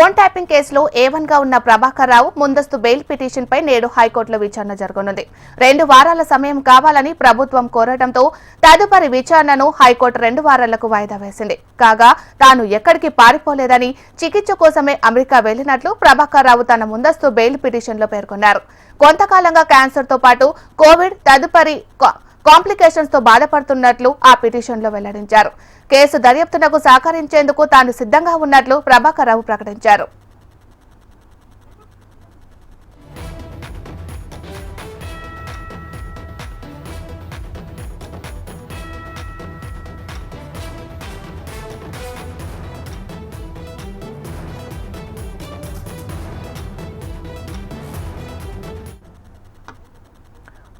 Phone tapping కేసులో A1 గా ఉన్న ప్రభాకర్ రావు ముందస్తు బెయిల్ పిటిషన్ పై నేడు హైకోర్టులో విచారణ జరగనుంది. 2 వారాల సమయం కావాలని ప్రభుత్వం కోరడంతో తదుపరి విచారణను హైకోర్టు 2 వారాలకు వాయిదా వేసింది. కాగా తాను ఎక్కడికి పారిపోలేదని చికిత్స కోసమే అమెరికా వెళ్లినట్లు ప్రభాకర్ రావు తన ముందస్తు బెయిల్ పిటిషన్లో పేర్కొన్నారు. కొంతకాలంగా క్యాన్సర్ తో పాటు కోవిడ్ తదుపరి కాంప్లికేషన్స్ తో బాధపడుతున్నట్లు ఆ పిటిషన్ లో వెల్లడించారు. కేసు దర్యాప్తునకు సహకరించేందుకు తాను సిద్ధంగా ఉన్నట్లు ప్రభాకర్ రావు ప్రకటించారు.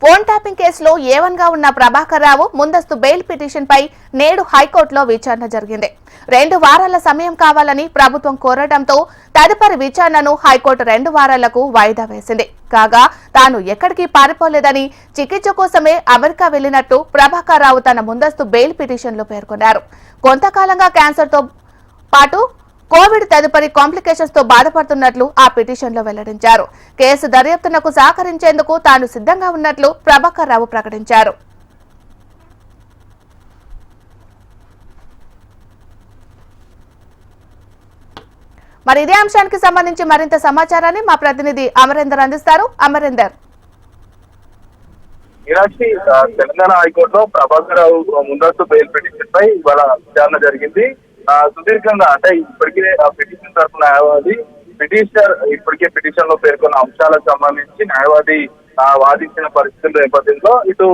ఫోన్ ట్యాపింగ్ కేసులో A1 గా ఉన్న ప్రభాకర్ రావు ముందస్తు బెయిల్ పిటిషన్ పై నేడు హైకోర్టులో విచారణ జరిగింది. 2 వారాల సమయం కావాలని ప్రభుత్వం కోరడంతో తదుపరి విచారణను హైకోర్టు 2 వారాలకు వాయిదా వేసింది. కాగా తాను ఎక్కడికి పారిపోలేదని చికిత్స కోసమే అమెరికా వెళ్లినట్టు ప్రభాకర్ రావు తన ముందస్తు బెయిల్ పిటిషన్లో పేర్కొన్నారు. కొంతకాలంగా క్యాన్సర్ తో పాటు కోవిడ్ తదుపరి కాంప్లికేషన్స్ తో బాధపడుతున్నట్లు ఆ పిటిషన్ లో వెల్లడించారు. కేసు దర్యాప్తునకు సహకరించేందుకు తాను సిద్ధంగా ఉన్నట్లు ప్రభాకర్ రావు ప్రకటించారు. మరి ఇదే అంశానికి సంబంధించి మరింత సమాచారాన్ని మా ప్రతినిధి అమరేందర్ అందిస్తారు. అమరేందర్, తెలంగాణ హైకోర్టులో ప్రభాకర్ రావు ముందస్తు బెయిల్ పిటిషన్ పై ఇవాళ విచారణ జరిగింది. సుదీర్ఘంగా అంటే ఇప్పటికే పిటిషన్ తరఫున న్యాయవాది పిటిషనర్ ఇప్పటికే పిటిషన్ లో పేర్కొన్న అంశాలకు సంబంధించి న్యాయవాది వాదించిన పరిస్థితుల నేపథ్యంలో ఇటు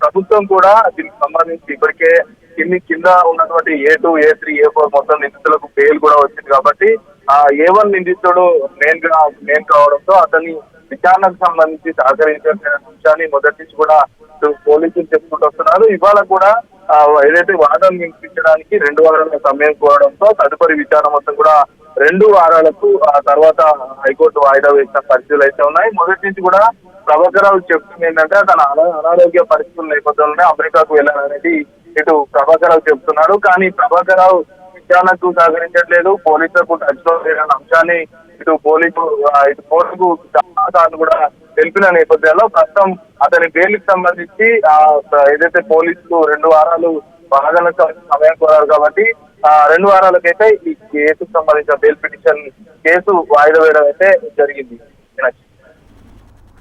ప్రభుత్వం కూడా దీనికి సంబంధించి ఇప్పటికే కింద ఉన్నటువంటి A2, A3, A4 మొత్తం నిందితులకు బెయిల్ కూడా వచ్చింది కాబట్టి A1 నిందితుడు మెయిన్ కావడంతో అతన్ని విచారణకు సంబంధించి సహకరించిన అంశాన్ని మొదటి నుంచి కూడా పోలీసులు చెప్పుకుంటూ వస్తున్నారు. ఇవాళ కూడా ఏదైతే వాదన వినిపించడానికి 2 వారాల సమయం కోరడంతో తదుపరి విచారణ మొత్తం కూడా 2 వారాలకు తర్వాత హైకోర్టు వాయిదా వేసిన పరిస్థితులు అయితే ఉన్నాయి. మొదటి నుంచి కూడా ప్రభాకర్ రావు చెప్తుంది ఏంటంటే తన అనారోగ్య పరిస్థితుల నేపథ్యంలోనే అమెరికాకు వెళ్ళాలనేది ఇటు ప్రభాకర్ రావు చెప్తున్నారు. కానీ ప్రభాకర్ రావు విచారణకు సహకరించట్లేదు, పోలీసులకు టచ్ లో లేదన్న అంశాన్ని ఇటు కోర్టుకు చాలా సార్లు కూడా తెలిపిన నేపథ్యంలో ప్రస్తుతం అతని బెయిల్కి సంబంధించి ఏదైతే పోలీసులు 2 వారాలు వాదన సమయం కోరారు కాబట్టి 2 వారాలకైతే ఈ కేసుకు సంబంధించిన బెయిల్ పిటిషన్ కేసు వాయిదా వేయడం అయితే జరిగింది.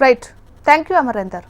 Right, thank you Amarender.